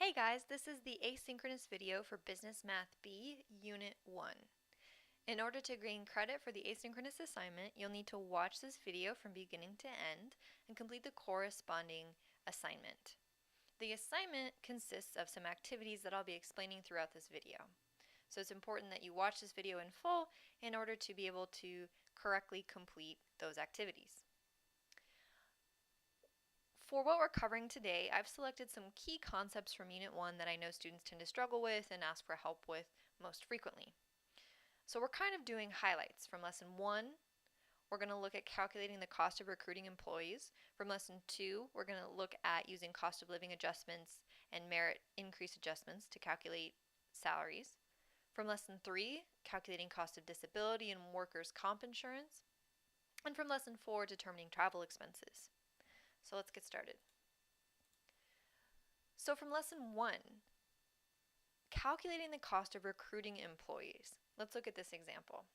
Hey guys, this is the asynchronous video for Business Math B, Unit 1. In order to gain credit for the asynchronous assignment, you'll need to watch this video from beginning to end and complete the corresponding assignment. The assignment consists of some activities that I'll be explaining throughout this video. So it's important that you watch this video in full in order to be able to correctly complete those activities. For what we're covering today, I've selected some key concepts from Unit 1 that I know students tend to struggle with and ask for help with most frequently. So we're kind of doing highlights. From Lesson 1, we're going to look at calculating the cost of recruiting employees. From Lesson 2, we're going to look at using cost of living adjustments and merit increase adjustments to calculate salaries. From Lesson 3, calculating cost of disability and workers' comp insurance. And from Lesson 4, determining travel expenses. So let's get started. So from Lesson 1, calculating the cost of recruiting employees. Let's look at this example.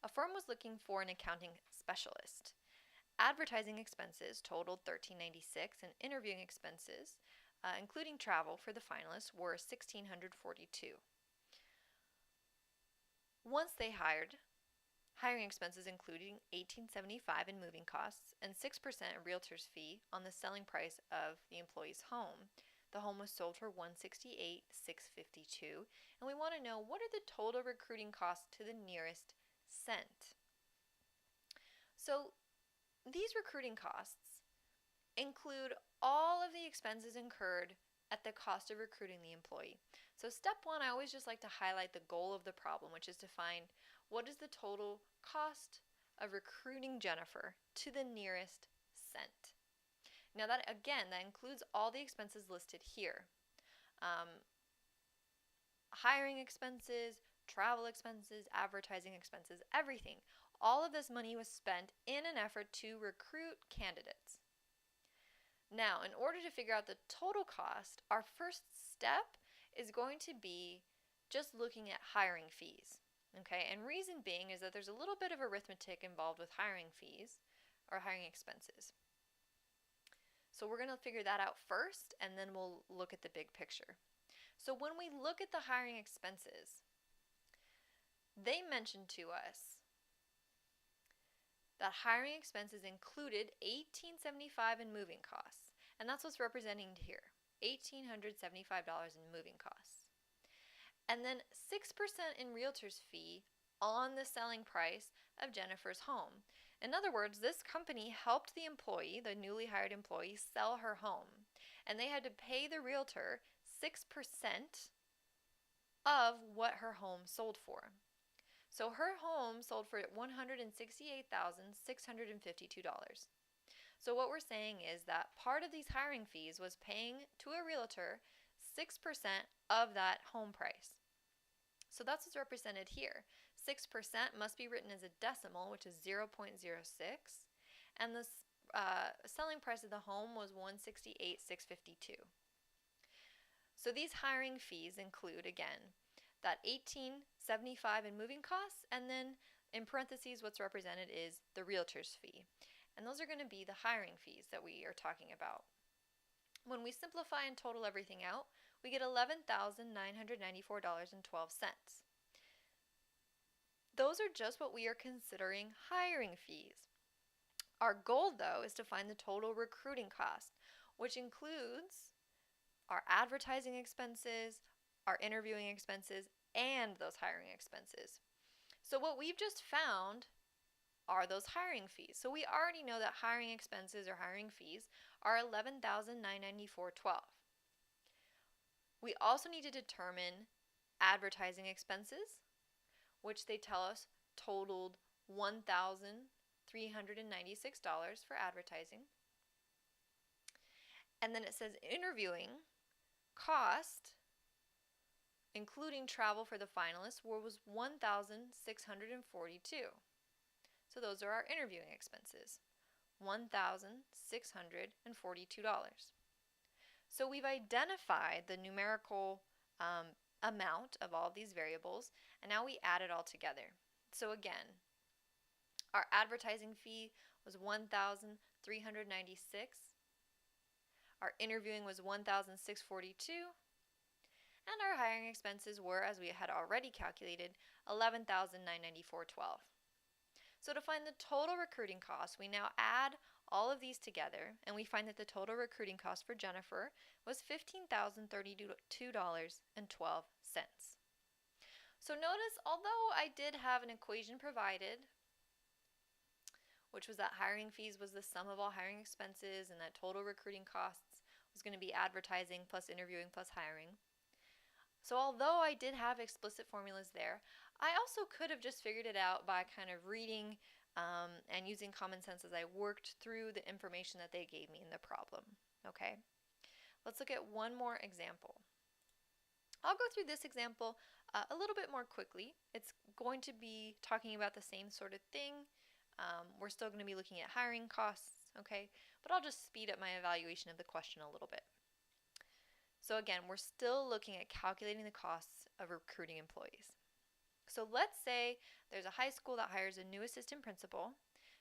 A firm was looking for an accounting specialist. Advertising expenses totaled $1,396 and interviewing expenses, including travel for the finalists, were $1,642. Once they hired, hiring expenses including $1,875 in moving costs and 6% realtor's fee on the selling price of the employee's home. The home was sold for $168,652, and we want to know what are the total recruiting costs to the nearest cent. So these recruiting costs include all of the expenses incurred at the cost of recruiting the employee. So step 1, I always just like to highlight the goal of the problem, which is to find what is the total cost of recruiting Jennifer to the nearest cent. Now that includes all the expenses listed here. Hiring expenses, travel expenses, advertising expenses, everything. All of this money was spent in an effort to recruit candidates. Now, in order to figure out the total cost, our first step is going to be just looking at hiring fees. Okay, and reason being is that there's a little bit of arithmetic involved with hiring fees or hiring expenses. So we're going to figure that out first, and then we'll look at the big picture. So when we look at the hiring expenses, they mentioned to us that hiring expenses included $1,875 in moving costs, and that's what's represented here, $1,875 in moving costs. And then 6% in realtor's fee on the selling price of Jennifer's home. In other words, this company helped the employee, the newly hired employee, sell her home, and they had to pay the realtor 6% of what her home sold for. So her home sold for $168,652. So what we're saying is that part of these hiring fees was paying to a realtor 6% of that home price. So that's what's represented here. 6% must be written as a decimal, which is 0.06, and the selling price of the home was $168,652. So these hiring fees include, again, that $1,875 in moving costs, and then in parentheses what's represented is the realtor's fee. And those are going to be the hiring fees that we are talking about. When we simplify and total everything out, we get $11,994.12. Those are just what we are considering hiring fees. Our goal, though, is to find the total recruiting cost, which includes our advertising expenses, our interviewing expenses, and those hiring expenses. So what we've just found are those hiring fees. So we already know that hiring expenses or hiring fees are $11,994.12. We also need to determine advertising expenses, which they tell us totaled $1,396 for advertising. And then it says interviewing cost, including travel for the finalists, was $1,642. So those are our interviewing expenses, $1,642. So we've identified the numerical amount of all of these variables, and now we add it all together. So again, our advertising fee was $1,396. Our interviewing was $1,642, and our hiring expenses were, as we had already calculated, $11,994.12. So to find the total recruiting cost, we now add all of these together, and we find that the total recruiting cost for Jennifer was $15,032.12. So notice, although I did have an equation provided, which was that hiring fees was the sum of all hiring expenses and that total recruiting costs was going to be advertising plus interviewing plus hiring. So although I did have explicit formulas there, I also could have just figured it out by kind of reading and using common sense as I worked through the information that they gave me in the problem. Okay, let's look at one more example. I'll go through this example a little bit more quickly. It's going to be talking about the same sort of thing. We're still going to be looking at hiring costs, okay? But I'll just speed up my evaluation of the question a little bit. So again, we're still looking at calculating the costs of recruiting employees. So let's say there's a high school that hires a new assistant principal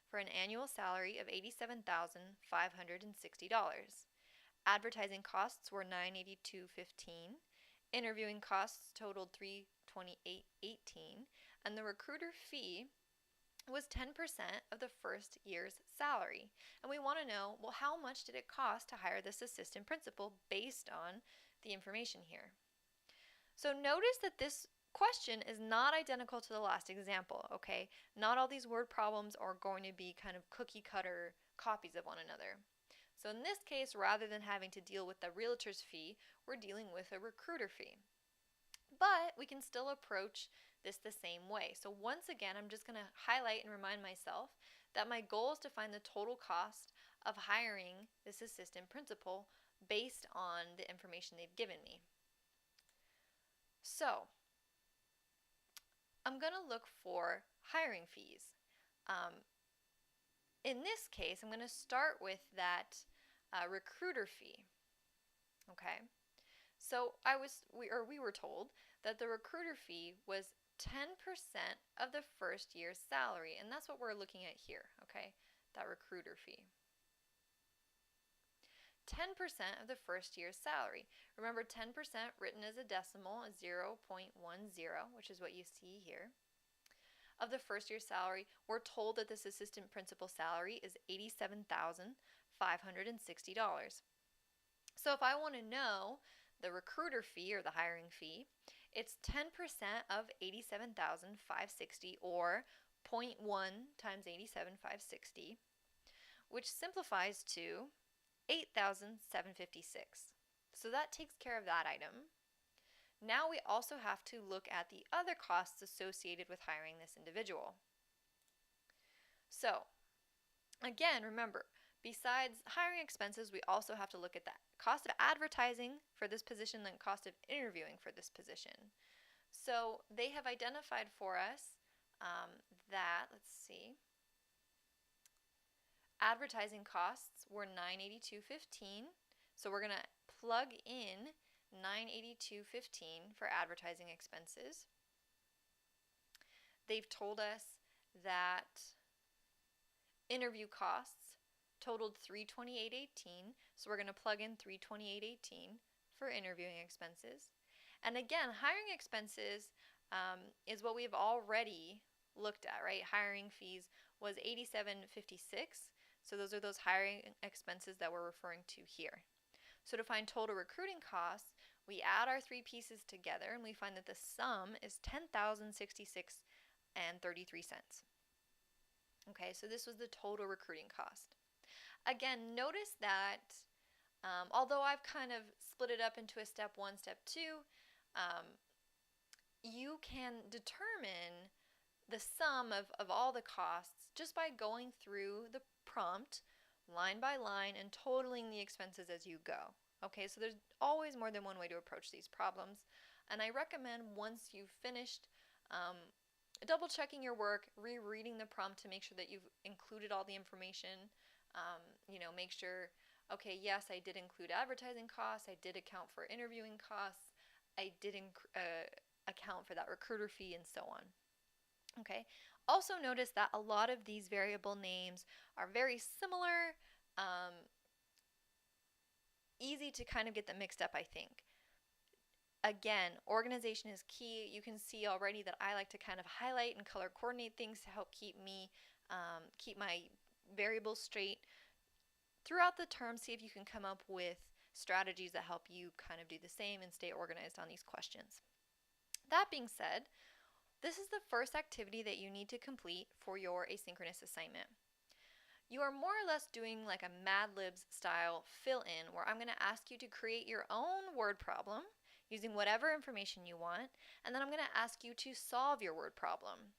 for an annual salary of $87,560. Advertising costs were $982.15. Interviewing costs totaled $328.18, and the recruiter fee was 10% of the first year's salary. And we want to know, well, how much did it cost to hire this assistant principal based on the information here? So notice that this question is not identical to the last example, okay? Not all these word problems are going to be kind of cookie cutter copies of one another. So in this case, rather than having to deal with the realtor's fee, we're dealing with a recruiter fee. But we can still approach this the same way. So once again, I'm just going to highlight and remind myself that my goal is to find the total cost of hiring this assistant principal based on the information they've given me. So I'm going to look for hiring fees. In this case, I'm going to start with that recruiter fee. Okay, so we were told that the recruiter fee was 10% of the first year's salary, and that's what we're looking at here. Okay, that recruiter fee. 10% of the first year's salary. Remember, 10% written as a decimal is 0.10, which is what you see here. Of the first year's salary, we're told that this assistant principal salary is $87,560. So if I want to know the recruiter fee or the hiring fee, it's 10% of $87,560, or 0.1 times $87,560, which simplifies to $8,756. So that takes care of that item. Now we also have to look at the other costs associated with hiring this individual. So again, remember, besides hiring expenses, we also have to look at the cost of advertising for this position and cost of interviewing for this position. So they have identified for us that, let's see, advertising costs were $982.15. So we're going to plug in $982.15 for advertising expenses. They've told us that interview costs totaled $328.18, so we're going to plug in $328.18 for interviewing expenses. And again, hiring expenses is what we've already looked at, right? Hiring fees was $87.56, so those are those hiring expenses that we're referring to here. So to find total recruiting costs, we add our three pieces together and we find that the sum is $10,066.33. Okay, so this was the total recruiting cost. Again, notice that although I've kind of split it up into a step 1, step 2, you can determine the sum of all the costs just by going through the prompt line by line and totaling the expenses as you go. Okay, so there's always more than one way to approach these problems, and I recommend once you've finished double checking your work, rereading the prompt to make sure that you've included all the information. Make sure, okay, yes, I did include advertising costs, I did account for interviewing costs, I did account for that recruiter fee, and so on. Okay. Also notice that a lot of these variable names are very similar. easy to kind of get them mixed up, I think. Again, organization is key. You can see already that I like to kind of highlight and color coordinate things to help keep my variables straight. Throughout the term, see if you can come up with strategies that help you kind of do the same and stay organized on these questions. That being said, this is the first activity that you need to complete for your asynchronous assignment. You are more or less doing like a Mad Libs style fill in where I'm going to ask you to create your own word problem using whatever information you want, and then I'm going to ask you to solve your word problem.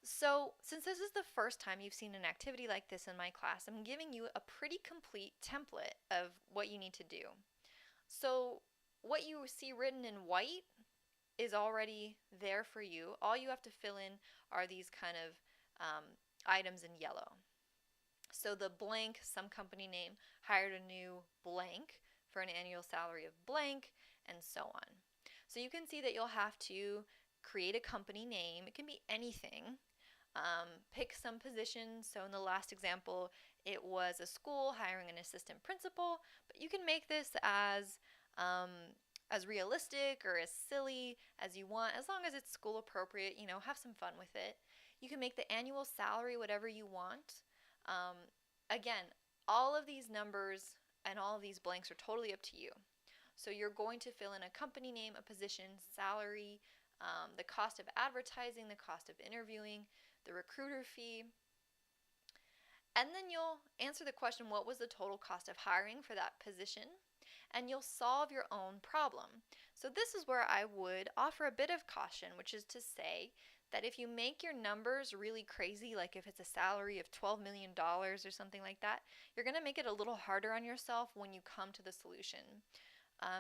So, since this is the first time you've seen an activity like this in my class, I'm giving you a pretty complete template of what you need to do. So, what you see written in white is already there for you. All you have to fill in are these kind of items in yellow. So the blank, some company name, hired a new blank for an annual salary of blank, and so on. So you can see that you'll have to create a company name. It can be anything. Pick some position. So in the last example, it was a school hiring an assistant principal, but you can make this as realistic or as silly as you want, as long as it's school appropriate. Have some fun with it. You can make the annual salary whatever you want. Again, all of these numbers and all of these blanks are totally up to you. So you're going to fill in a company name, a position, salary, the cost of advertising, the cost of interviewing, the recruiter fee, and then you'll answer the question, what was the total cost of hiring for that position? And you'll solve your own problem. So this is where I would offer a bit of caution, which is to say that if you make your numbers really crazy, like if it's a salary of $12 million or something like that, you're going to make it a little harder on yourself when you come to the solution.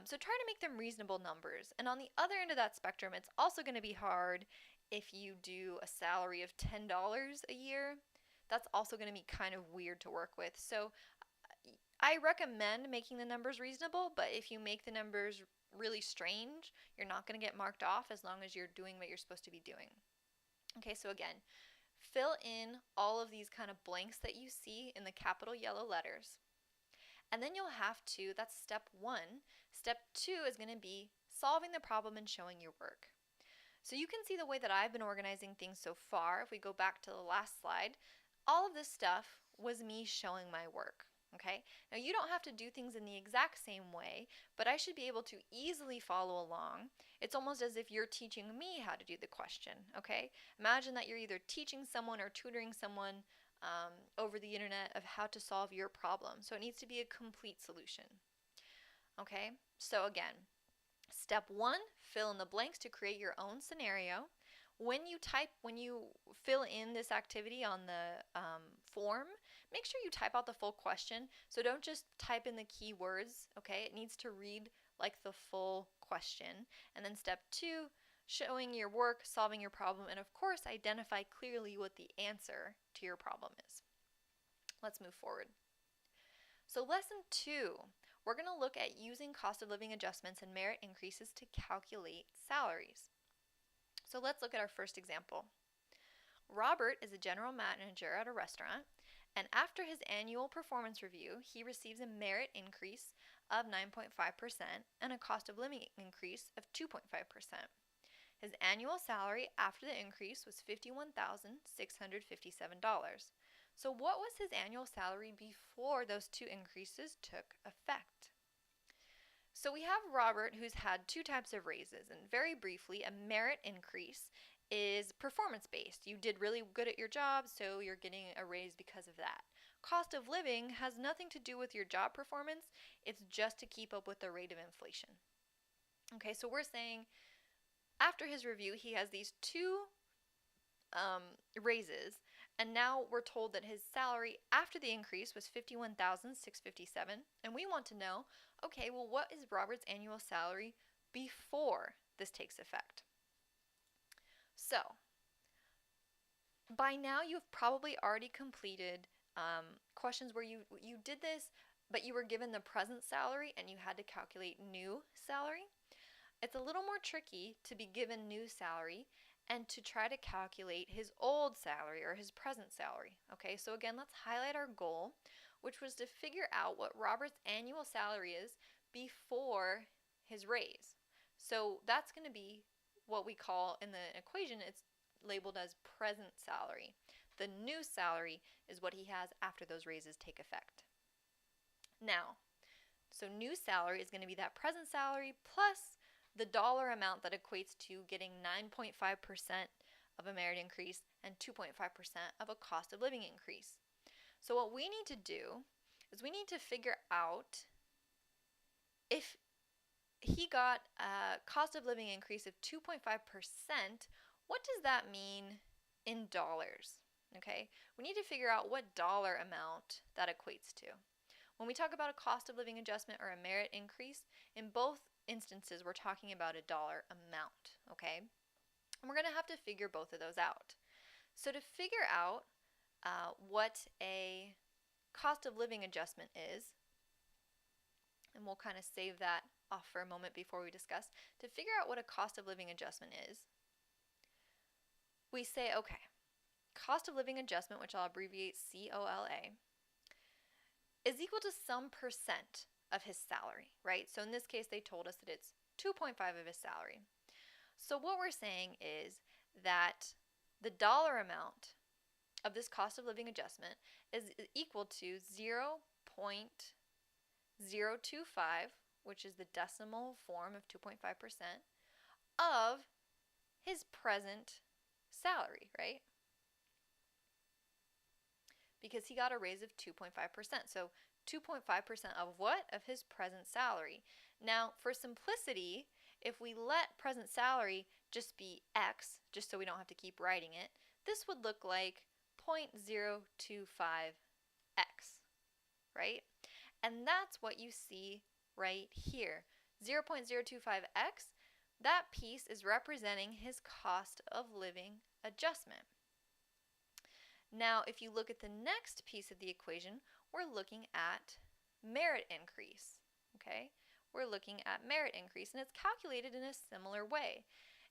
So try to make them reasonable numbers. And on the other end of that spectrum, it's also going to be hard if you do a salary of $10 a year. That's also going to be kind of weird to work with. So I recommend making the numbers reasonable, but if you make the numbers really strange, you're not going to get marked off as long as you're doing what you're supposed to be doing. Okay, so again, fill in all of these kind of blanks that you see in the capital yellow letters. And then you'll have to, that's step 1. Step 2 is going to be solving the problem and showing your work. So you can see the way that I've been organizing things so far. If we go back to the last slide, all of this stuff was me showing my work. Okay, now you don't have to do things in the exact same way, but I should be able to easily follow along. It's almost as if you're teaching me how to do the question. Okay, imagine that you're either teaching someone or tutoring someone over the internet of how to solve your problem. So it needs to be a complete solution. Okay, so again, step 1, fill in the blanks to create your own scenario. When you fill in this activity on the form, make sure you type out the full question. So don't just type in the keywords, okay? It needs to read like the full question. And then step 2, showing your work, solving your problem, and of course, identify clearly what the answer to your problem is. Let's move forward. So lesson 2, we're going to look at using cost of living adjustments and merit increases to calculate salaries. So let's look at our first example. Robert is a general manager at a restaurant, and after his annual performance review, he receives a merit increase of 9.5% and a cost of living increase of 2.5%. His annual salary after the increase was $51,657. So what was his annual salary before those two increases took effect? So we have Robert, who's had 2 types of raises, and very briefly, a merit increase is performance-based. You did really good at your job, so you're getting a raise because of that. Cost of living has nothing to do with your job performance. It's just to keep up with the rate of inflation. Okay, so we're saying after his review, he has these 2 raises, and now we're told that his salary after the increase was $51,657, and we want to know, okay, well, what is Robert's annual salary before this takes effect? So, by now you've probably already completed questions where you did this, but you were given the present salary and you had to calculate new salary. It's a little more tricky to be given new salary and to try to calculate his old salary or his present salary. Okay, so again, let's highlight our goal. which was to figure out what Robert's annual salary is before his raise. So that's going to be what we call in the equation, it's labeled as present salary. The new salary is what he has after those raises take effect. Now, so new salary is going to be that present salary plus the dollar amount that equates to getting 9.5% of a merit increase and 2.5% of a cost of living increase. So what we need to do is we need to figure out if he got a cost of living increase of 2.5%, what does that mean in dollars? Okay, we need to figure out what dollar amount that equates to. When we talk about a cost of living adjustment or a merit increase, in both instances we're talking about a dollar amount, okay? And we're going to have to figure both of those out. So to figure out what a cost of living adjustment is, and we'll kind of save that off for a moment before we discuss, to figure out what a cost of living adjustment is, we say, okay, cost of living adjustment, which I'll abbreviate COLA, is equal to some percent of his salary, right? So in this case, they told us that it's 2.5 of his salary. So what we're saying is that the dollar amount of this cost of living adjustment is equal to 0.025, which is the decimal form of 2.5%, of his present salary, right? Because he got a raise of 2.5%. So 2.5% of what? Of his present salary. Now, for simplicity, if we let present salary just be X, just so we don't have to keep writing it, this would look like 0.025X, right? And that's what you see right here. 0.025X, that piece is representing his cost of living adjustment. Now, if you look at the next piece of the equation, we're looking at merit increase, okay? We're looking at merit increase, and it's calculated in a similar way.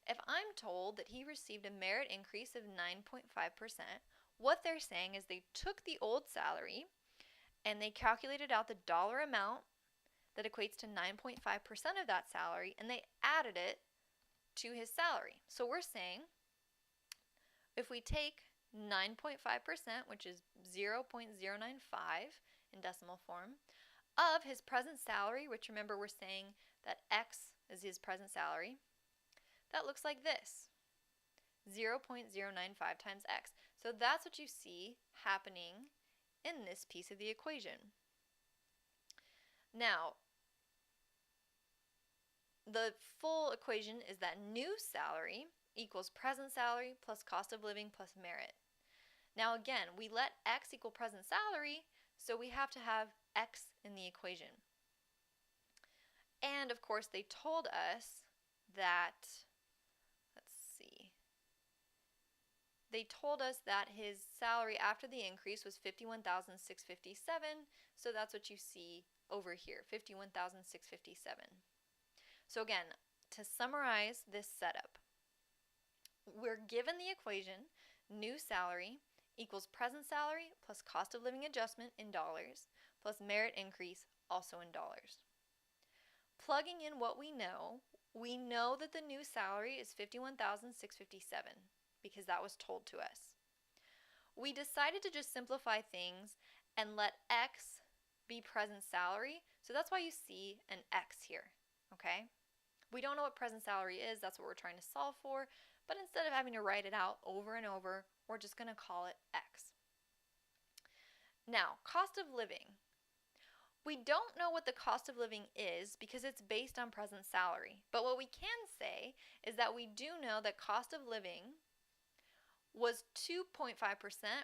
If I'm told that he received a merit increase of 9.5%, what they're saying is they took the old salary and they calculated out the dollar amount that equates to 9.5% of that salary, and they added it to his salary. So we're saying if we take 9.5%, which is 0.095 in decimal form, of his present salary, which remember we're saying that X is his present salary, that looks like this, 0.095 times X. So that's what you see happening in this piece of the equation. Now, the full equation is that new salary equals present salary plus cost of living plus merit. Now again, we let X equal present salary, so we have to have X in the equation. And of course, they told us that, they told us that his salary after the increase was $51,657, so that's what you see over here, $51,657. So again, to summarize this setup, we're given the equation, new salary equals present salary plus cost of living adjustment in dollars plus merit increase also in dollars. Plugging in what we know that the new salary is $51,657 because that was told to us. We decided to just simplify things and let X be present salary, so that's why you see an X here, okay? We don't know what present salary is, that's what we're trying to solve for, but instead of having to write it out over and over, we're just going to call it X. Now, cost of living. We don't know what the cost of living is because it's based on present salary, but what we can say is that we do know that cost of living was 2.5%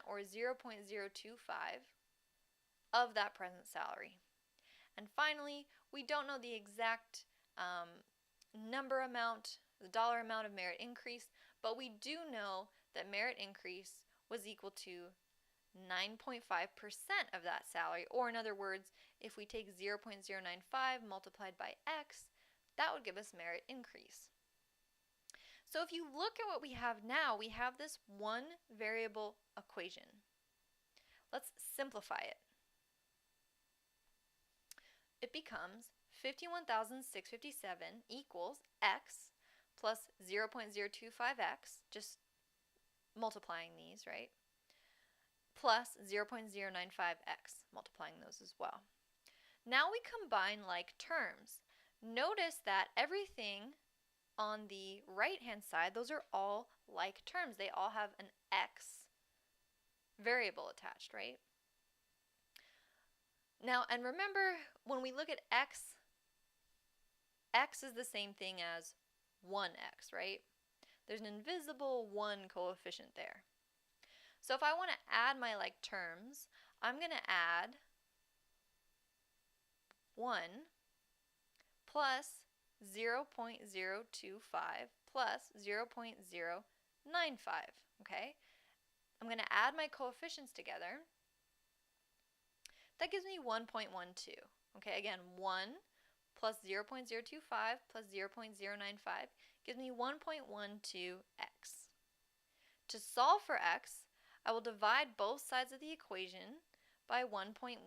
or 0.025 of that present salary. And finally, we don't know the exact the dollar amount of merit increase, but we do know that merit increase was equal to 9.5% of that salary, or in other words, if we take 0.095 multiplied by X, that would give us merit increase. So if you look at what we have now, we have this one variable equation. Let's simplify it. it becomes 51,657 equals x plus 0.025x, just multiplying these, right? Plus 0.095x, multiplying those as well. Now we combine like terms. Notice that everything on the right-hand side, those are all like terms. They all have an x variable attached, right? Now, and remember, when we look at x, x is the same thing as 1x, right? There's an invisible 1 coefficient there. So if I want to add my like terms, I'm going to add 1 plus 0.025 plus 0.095, okay? I'm going to add my coefficients together. That gives me 1.12, okay? Again, 1 plus 0.025 plus 0.095 gives me 1.12x. To solve for x, I will divide both sides of the equation by 1.12.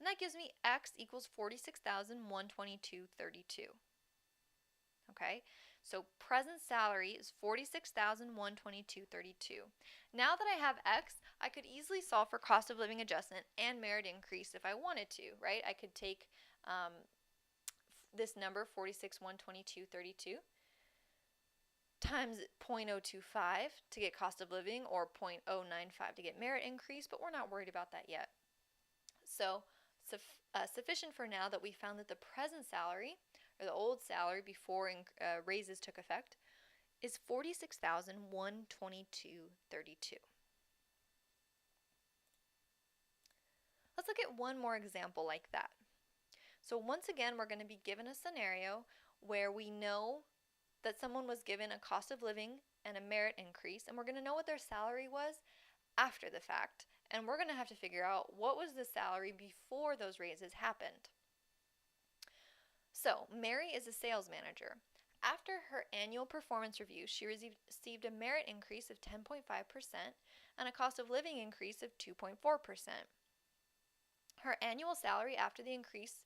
And that gives me x equals 46,122.32. Okay, so present salary is 46,122.32. Now that I have x, I could easily solve for cost of living adjustment and merit increase if I wanted to, right? I could take this number, 46,122.32, times 0.025 to get cost of living, or 0.095 to get merit increase, but we're not worried about that yet. So sufficient for now that we found that the present salary, or the old salary before raises took effect, is 46,122.32. Let's look at one more example like that. So once again, we're going to be given a scenario where we know that someone was given a cost of living and a merit increase, and we're going to know what their salary was after the fact, and we're going to have to figure out what was the salary before those raises happened. So Mary is a sales manager. After her annual performance review, she received a merit increase of 10.5% and a cost of living increase of 2.4%. Her annual salary after the increase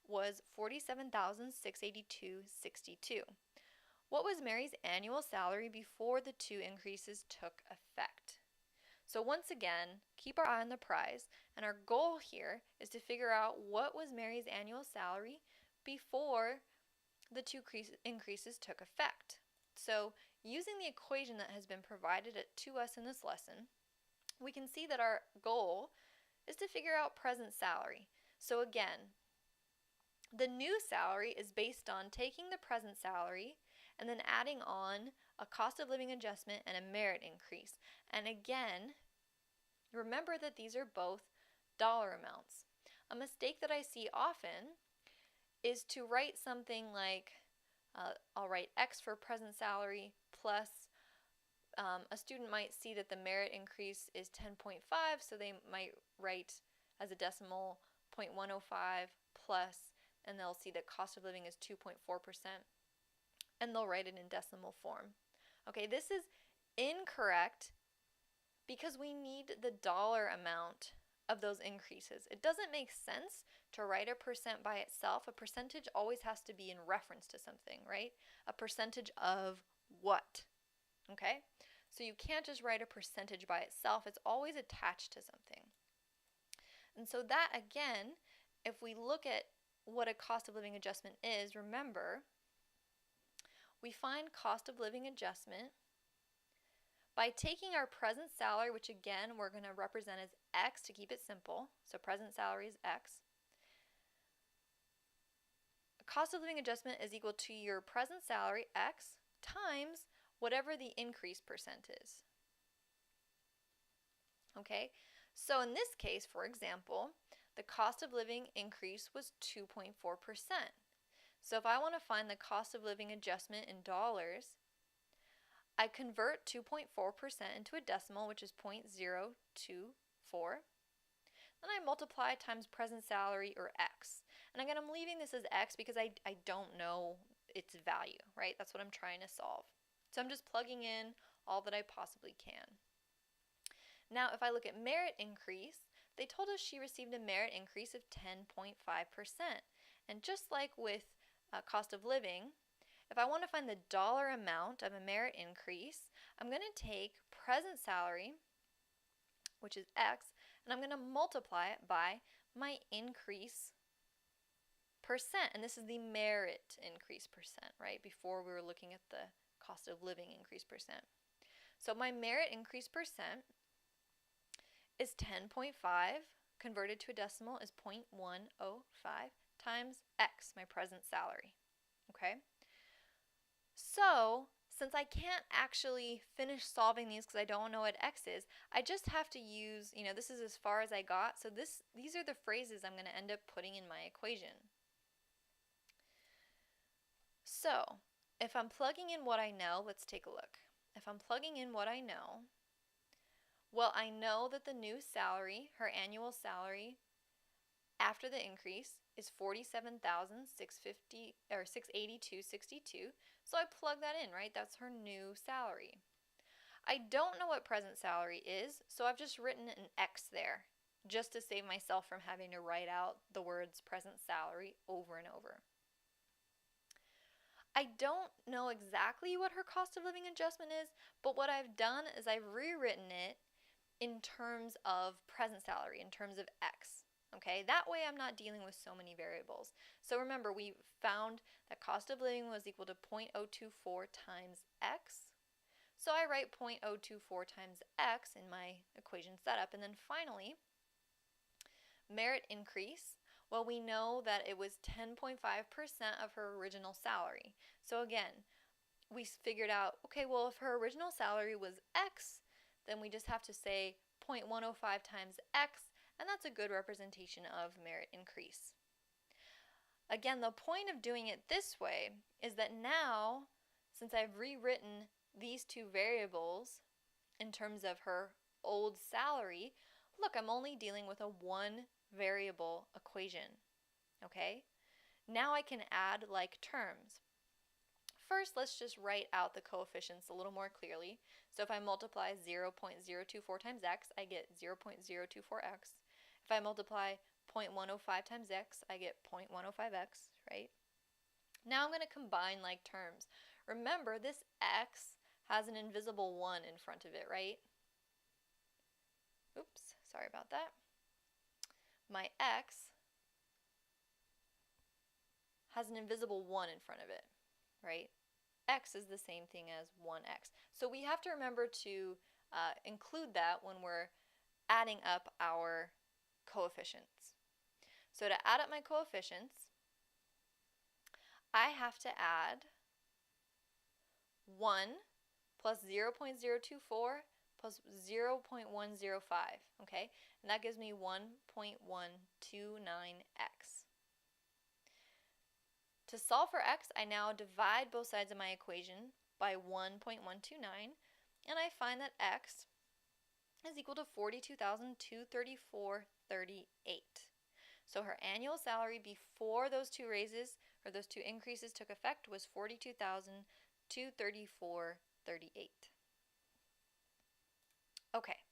was $47,682.62. What was Mary's annual salary before the two increases took effect? So once again, keep our eye on the prize, and our goal here is to figure out what was Mary's annual salary before the two increases took effect. So using the equation that has been provided to us in this lesson, we can see that our goal is to figure out present salary. So again, the new salary is based on taking the present salary and then adding on a cost of living adjustment and a merit increase. And again, remember that these are both dollar amounts. A mistake that I see often is to write something like, I'll write X for present salary plus, a student might see that the merit increase is 10.5, so they might write as a decimal 0.105 plus, and they'll see that cost of living is 2.4%, and they'll write it in decimal form. Okay, this is incorrect because we need the dollar amount of those increases. It doesn't make sense to write a percent by itself. A percentage always has to be in reference to something, right? A percentage of what? Okay? So you can't just write a percentage by itself. It's always attached to something. And so that, again, if we look at what a cost of living adjustment is, remember, we find cost of living adjustment by taking our present salary, which again we're going to represent as X to keep it simple. So present salary is X. A cost of living adjustment is equal to your present salary, X, times whatever the increase percent is. Okay, so in this case, for example, the cost of living increase was 2.4%. So if I want to find the cost of living adjustment in dollars, I convert 2.4% into a decimal, which is 0.024. Then I multiply times present salary, or X. And again, I'm leaving this as X because I don't know its value, right? That's what I'm trying to solve. So I'm just plugging in all that I possibly can. Now, if I look at merit increase, they told us she received a merit increase of 10.5%. And just like with cost of living, if I want to find the dollar amount of a merit increase, I'm going to take present salary, which is X, and I'm going to multiply it by my increase percent. And this is the merit increase percent, right? Before we were looking at the cost of living increase percent. So my merit increase percent is 10.5, converted to a decimal is 0.105 times X, my present salary. Okay? So, since I can't actually finish solving these because I don't know what X is, I just have to use, this is as far as I got, so these are the phrases I'm going to end up putting in my equation. So, if I'm plugging in what I know, let's take a look. If I'm plugging in what I know, well, I know that the new salary, her annual salary after the increase, is $47,650 or $682.62. So I plug that in, right? That's her new salary. I don't know what present salary is, so I've just written an X there just to save myself from having to write out the words present salary over and over. I don't know exactly what her cost of living adjustment is, but what I've done is I've rewritten it in terms of present salary, in terms of X. Okay, that way I'm not dealing with so many variables. So remember, we found that cost of living was equal to 0.024 times X. So I write 0.024 times X in my equation setup. And then finally, merit increase. Well, we know that it was 10.5% of her original salary. So again, we figured out, okay, well, if her original salary was X, then we just have to say 0.105 times X, and that's a good representation of merit increase. Again, the point of doing it this way is that now, since I've rewritten these two variables in terms of her old salary, look, I'm only dealing with a one variable equation, okay? Now I can add like terms. First, let's just write out the coefficients a little more clearly. So if I multiply 0.024 times x, I get 0.024x. If I multiply 0.105 times x, I get 0.105x, right? Now I'm going to combine like terms. Remember, this x has an invisible 1 in front of it, right? Oops, sorry about that. My x has an invisible 1 in front of it, right? X is the same thing as 1x. So we have to remember to include that when we're adding up our coefficients. So to add up my coefficients, I have to add 1 plus 0.024 plus 0.105, okay? And that gives me 1.129x. To solve for x, I now divide both sides of my equation by 1.129, and I find that x is equal to $42,234.38. So her annual salary before those two raises, or those two increases took effect, was $42,234.38. Okay,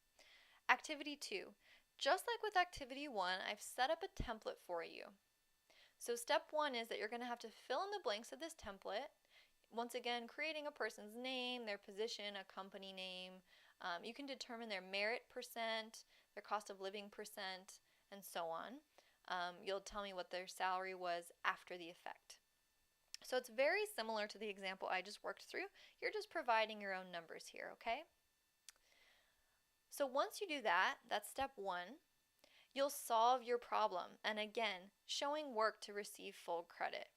activity 2. Just like with activity 1, I've set up a template for you. So step 1 is that you're going to have to fill in the blanks of this template. Once again, creating a person's name, their position, a company name. You can determine their merit percent, their cost of living percent, and so on. You'll tell me what their salary was after the effect. So it's very similar to the example I just worked through. You're just providing your own numbers here, okay? So once you do that, that's step 1. You'll solve your problem, and again, showing work to receive full credit.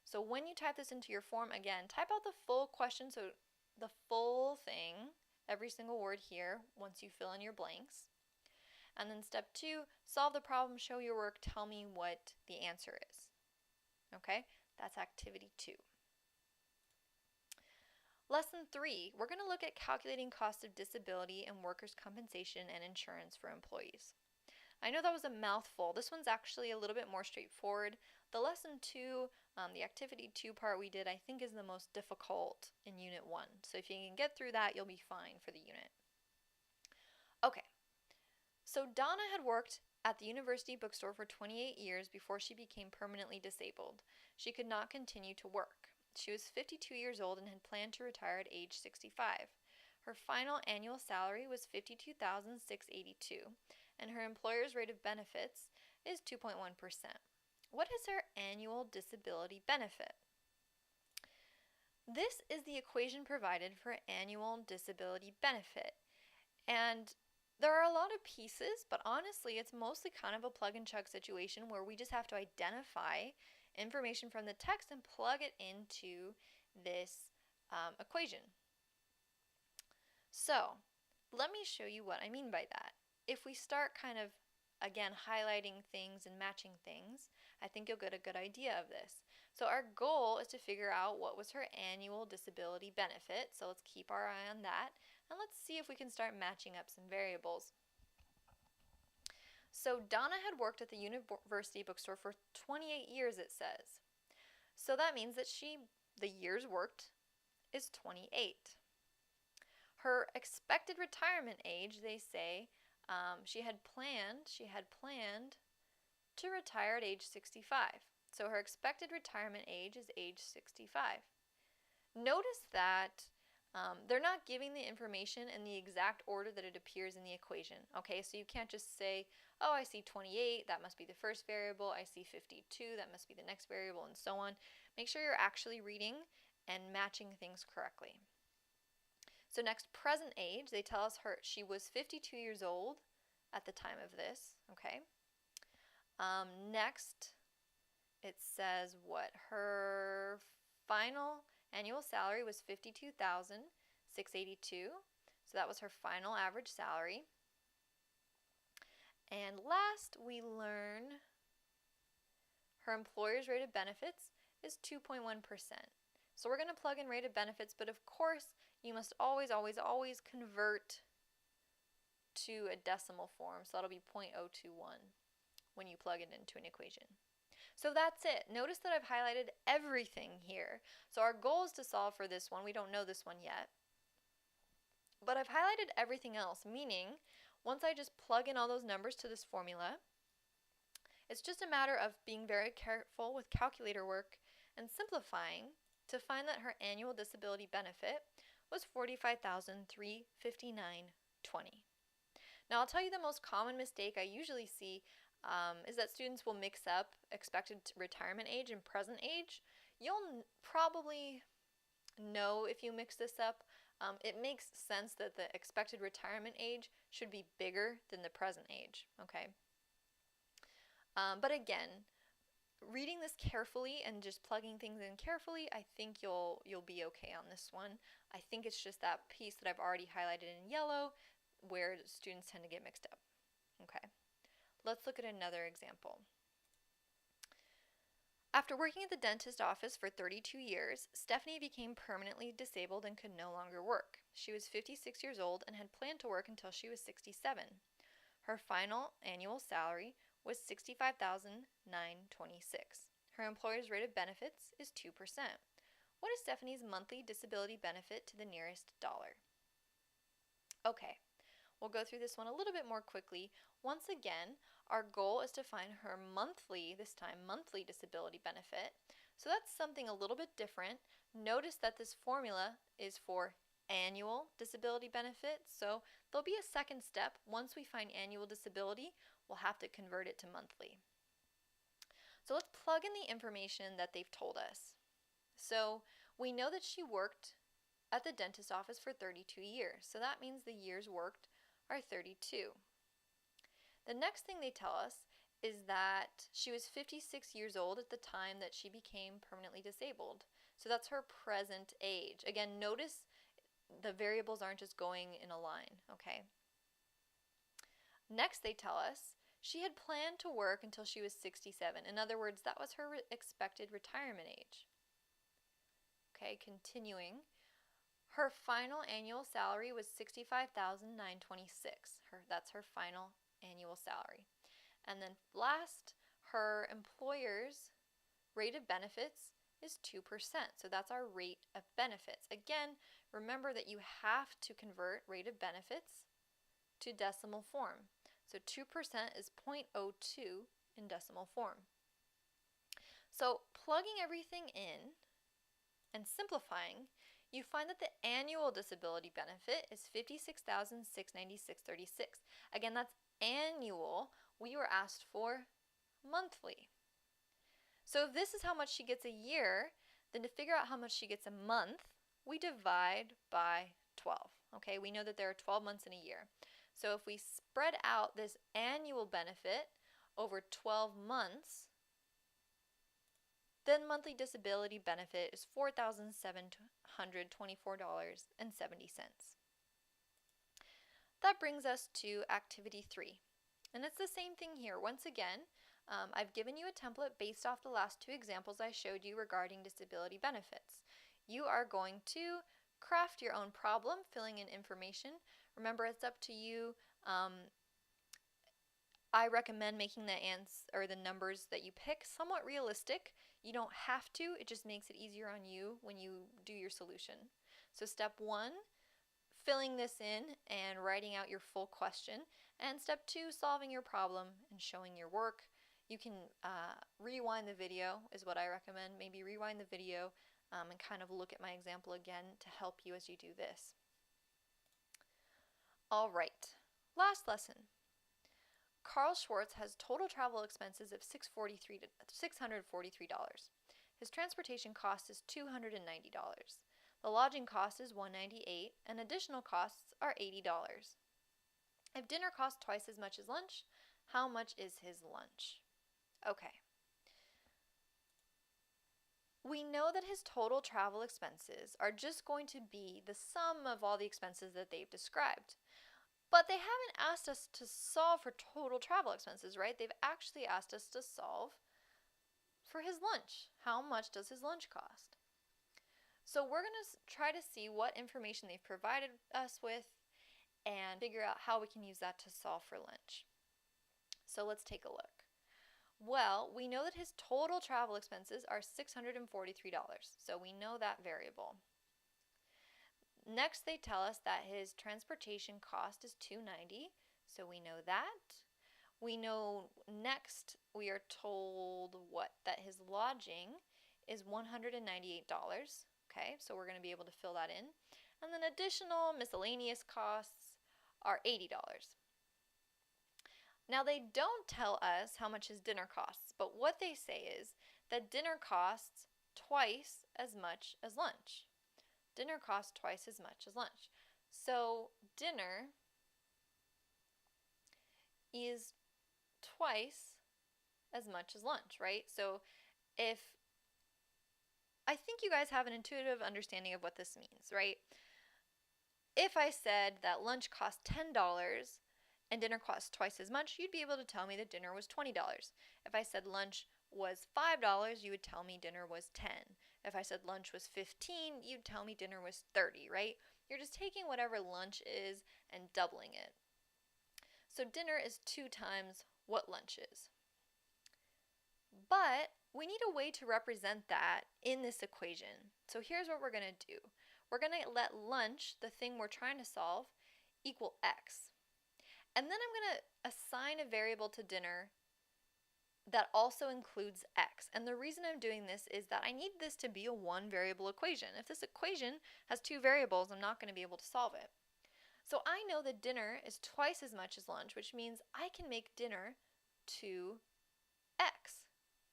So when you type this into your form, again, type out the full question, so the full thing, every single word here, once you fill in your blanks. And then step 2, solve the problem, show your work, tell me what the answer is. Okay, that's activity 2. Lesson 3, we're going to look at calculating cost of disability and workers' compensation and insurance for employees. I know that was a mouthful. This one's actually a little bit more straightforward. The lesson 2, the activity 2 part we did, I think is the most difficult in unit 1. So if you can get through that, you'll be fine for the unit. Okay, So Donna had worked at the university bookstore for 28 years before she became permanently disabled. She could not continue to work. She was 52 years old and had planned to retire at age 65. Her final annual salary was $52,682, and her employer's rate of benefits is 2.1%. What is her annual disability benefit? This is the equation provided for annual disability benefit. And there are a lot of pieces, but honestly, it's mostly kind of a plug and chug situation where we just have to identify information from the text and plug it into this equation. So, let me show you what I mean by that. If we start kind of, again, highlighting things and matching things, I think you'll get a good idea of this. So our goal is to figure out what was her annual disability benefit. So let's keep our eye on that. And let's see if we can start matching up some variables. So Donna had worked at the university bookstore for 28 years, it says. So that means that the years worked is 28. Her expected retirement age, they say, she had planned to retire at age 65. So her expected retirement age is age 65. Notice that they're not giving the information in the exact order that it appears in the equation. Okay, so you can't just say, oh, I see 28, that must be the first variable. I see 52, that must be the next variable, and so on. Make sure you're actually reading and matching things correctly. So next, present age, they tell us she was 52 years old at the time of this, okay? Next, it says what? Her final annual salary was $52,682, so that was her final average salary. And last, we learn her employer's rate of benefits is 2.1%. So we're going to plug in rate of benefits, but of course, you must always convert to a decimal form. So that'll be 0.021 when you plug it into an equation. So that's it. Notice that I've highlighted everything here. So our goal is to solve for this one. We don't know this one yet. But I've highlighted everything else, meaning once I just plug in all those numbers to this formula, it's just a matter of being very careful with calculator work and simplifying to find that her annual disability benefit was $45,359.20. Now I'll tell you the most common mistake I usually see is that students will mix up expected retirement age and present age. You'll probably know if you mix this up. It makes sense that the expected retirement age should be bigger than the present age, okay? But again, reading this carefully and just plugging things in carefully, I think you'll be okay on this one. I think it's just that piece that I've already highlighted in yellow where students tend to get mixed up. Okay, let's look at another example. After working at the dentist office for 32 years, Stephanie became permanently disabled and could no longer work. She was 56 years old and had planned to work until she was 67. Her final annual salary was $65,926. Her employer's rate of benefits is 2%. What is Stephanie's monthly disability benefit to the nearest dollar? Okay, we'll go through this one a little bit more quickly. Once again, our goal is to find her monthly, this time monthly disability benefit. So that's something a little bit different. Notice that this formula is for annual disability benefit. So there'll be a second step. Once we find annual disability, we'll have to convert it to monthly. So let's plug in the information that they've told us. So we know that she worked at the dentist office for 32 years. So that means the years worked are 32. The next thing they tell us is that she was 56 years old at the time that she became permanently disabled. So that's her present age. Again, notice the variables aren't just going in a line, okay? Next, they tell us she had planned to work until she was 67. In other words, that was her expected retirement age. Okay, continuing. Her final annual salary was $65,926. That's her final annual salary. And then last, her employer's rate of benefits is 2%. So that's our rate of benefits. Again, remember that you have to convert rate of benefits to decimal form. So 2% is 0.02 in decimal form. So plugging everything in and simplifying, you find that the annual disability benefit is $56,696.36. Again, that's annual. We were asked for monthly. So if this is how much she gets a year, then to figure out how much she gets a month, we divide by 12. Okay, we know that there are 12 months in a year. So if we spread out this annual benefit over 12 months, then monthly disability benefit is $4,724.70. That brings us to activity 3. And it's the same thing here. Once again, I've given you a template based off the last 2 examples I showed you regarding disability benefits. You are going to craft your own problem, filling in information. Remember, it's up to you. I recommend making the numbers that you pick somewhat realistic. You don't have to, it just makes it easier on you when you do your solution. So step 1, filling this in and writing out your full question. And step 2, solving your problem and showing your work. You can rewind the video is what I recommend. Maybe rewind the video and kind of look at my example again to help you as you do this. All right, last lesson. Carl Schwartz has total travel expenses of $643. His transportation cost is $290. The lodging cost is $198, and additional costs are $80. If dinner costs twice as much as lunch, how much is his lunch? Okay. We know that his total travel expenses are just going to be the sum of all the expenses that they've described. But they haven't asked us to solve for total travel expenses, right? They've actually asked us to solve for his lunch. How much does his lunch cost? So we're going to try to see what information they've provided us with and figure out how we can use that to solve for lunch. So let's take a look. Well, we know that his total travel expenses are $643, so we know that variable. Next, they tell us that his transportation cost is $290, so we know that. We know next we are told that his lodging is $198. Okay, so we're going to be able to fill that in. And then additional miscellaneous costs are $80. Now, they don't tell us how much his dinner costs, but what they say is that dinner costs twice as much as lunch. Dinner costs twice as much as lunch. So dinner is twice as much as lunch, right? So I think you guys have an intuitive understanding of what this means, right? If I said that lunch cost $10 and dinner costs twice as much, you'd be able to tell me that dinner was $20. If I said lunch was $5, you would tell me dinner was $10. If I said lunch was $15, you'd tell me dinner was $30, right? You're just taking whatever lunch is and doubling it. So dinner is 2 times what lunch is. But we need a way to represent that in this equation. So here's what we're going to do. We're going to let lunch, the thing we're trying to solve, equal x. And then I'm going to assign a variable to dinner that also includes x. And the reason I'm doing this is that I need this to be a 1-variable equation. If this equation has 2 variables, I'm not going to be able to solve it. So I know that dinner is twice as much as lunch, which means I can make dinner 2x,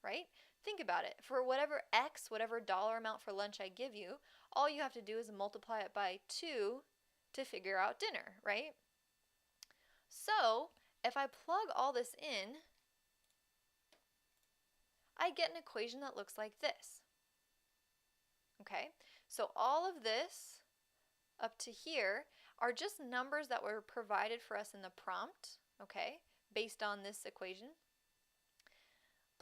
right? Think about it. For whatever x, whatever dollar amount for lunch I give you, all you have to do is multiply it by 2 to figure out dinner, right? So if I plug all this in, I get an equation that looks like this. Okay, so all of this up to here are just numbers that were provided for us in the prompt, okay, based on this equation,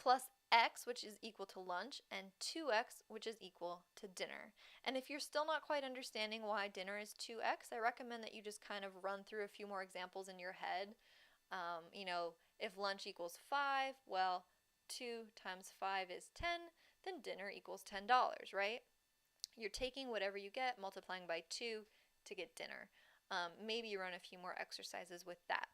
plus x, which is equal to lunch, and 2x, which is equal to dinner. And if you're still not quite understanding why dinner is 2x, I recommend that you just kind of run through a few more examples in your head. If lunch equals 5, well, 2 times 5 is 10, then dinner equals $10, right? You're taking whatever you get, multiplying by 2 to get dinner. Maybe you run a few more exercises with that.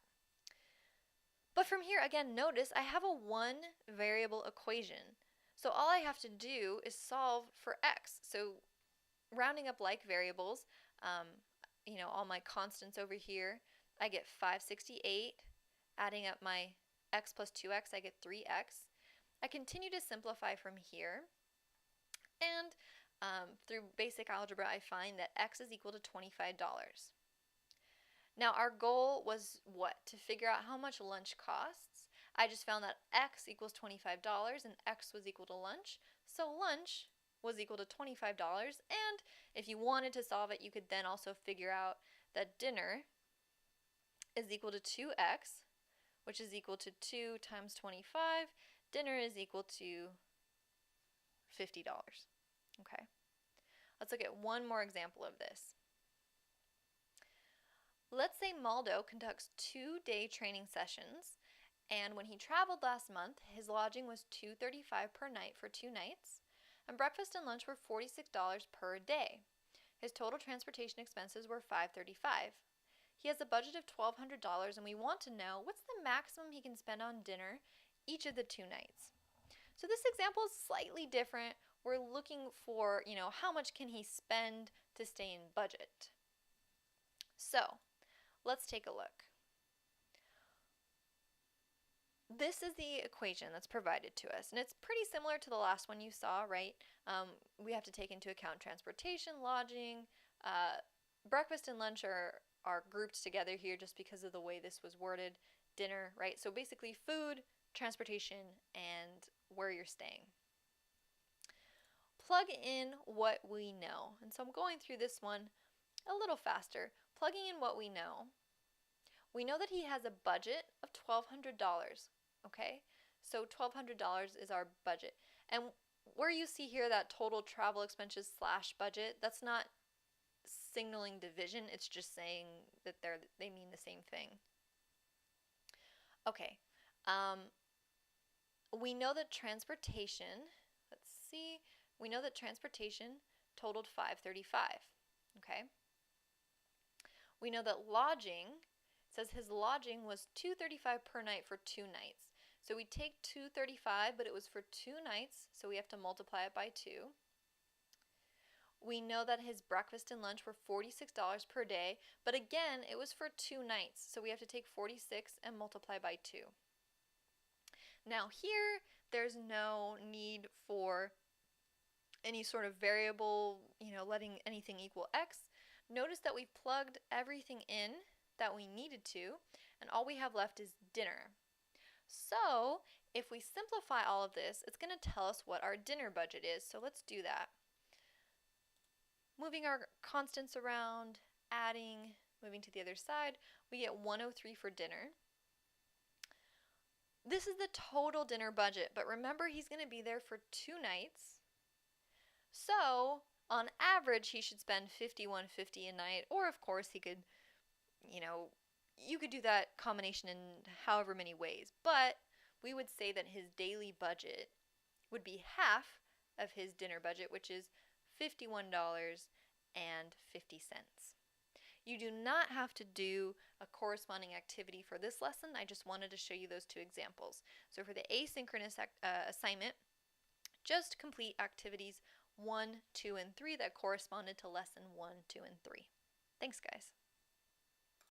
But from here, again, notice I have a one variable equation. So all I have to do is solve for x. So rounding up like variables, um, all my constants over here, I get 568. Adding up my x plus 2x, I get 3x. I continue to simplify from here, and through basic algebra, I find that x is equal to $25. Now our goal was what? To figure out how much lunch costs. I just found that x equals $25 and x was equal to lunch, so lunch was equal to $25, and if you wanted to solve it, you could then also figure out that dinner is equal to 2x, which is equal to 2 times 25. Dinner is equal to $50. Okay, let's look at one more example of this. Let's say Maldo conducts 2-day training sessions, and when he traveled last month, his lodging was $235 per night for 2 nights, and breakfast and lunch were $46 per day. His total transportation expenses were $535. He has a budget of $1,200, and we want to know what's the maximum he can spend on dinner each of the 2 nights. So this example is slightly different. We're looking for, how much can he spend to stay in budget. So let's take a look. This is the equation that's provided to us, and it's pretty similar to the last one you saw, right? We have to take into account transportation, lodging, breakfast and lunch are grouped together here just because of the way this was worded, dinner, right? So basically food, transportation, and where you're staying. Plug in what we know. And so I'm going through this one a little faster. Plugging in what we know. We know that he has a budget of $1,200, okay? So $1,200 is our budget. And where you see here that total travel expenses / budget, that's not signaling division, it's just saying that they mean the same thing. Okay, we know that transportation, we know that transportation totaled $535, okay? We know that lodging, says his lodging was $235 per night for 2 nights. So we take $235, but it was for 2 nights, so we have to multiply it by 2. We know that his breakfast and lunch were $46 per day, but again, it was for 2 nights, so we have to take 46 and multiply by 2. Now here, there's no need for any sort of variable, letting anything equal x. Notice that we plugged everything in that we needed to, and all we have left is dinner. So if we simplify all of this, it's going to tell us what our dinner budget is, so let's do that. Moving our constants around, adding, moving to the other side, we get 103 for dinner. This is the total dinner budget, but remember he's going to be there for 2 nights. So on average, he should spend $51.50 a night, or of course he could, you could do that combination in however many ways, but we would say that his daily budget would be half of his dinner budget, which is $51.50. You do not have to do a corresponding activity for this lesson. I just wanted to show you those 2 examples. So for the asynchronous assignment, just complete activities 1, 2, and 3 that corresponded to lesson 1, 2, and 3. Thanks, guys.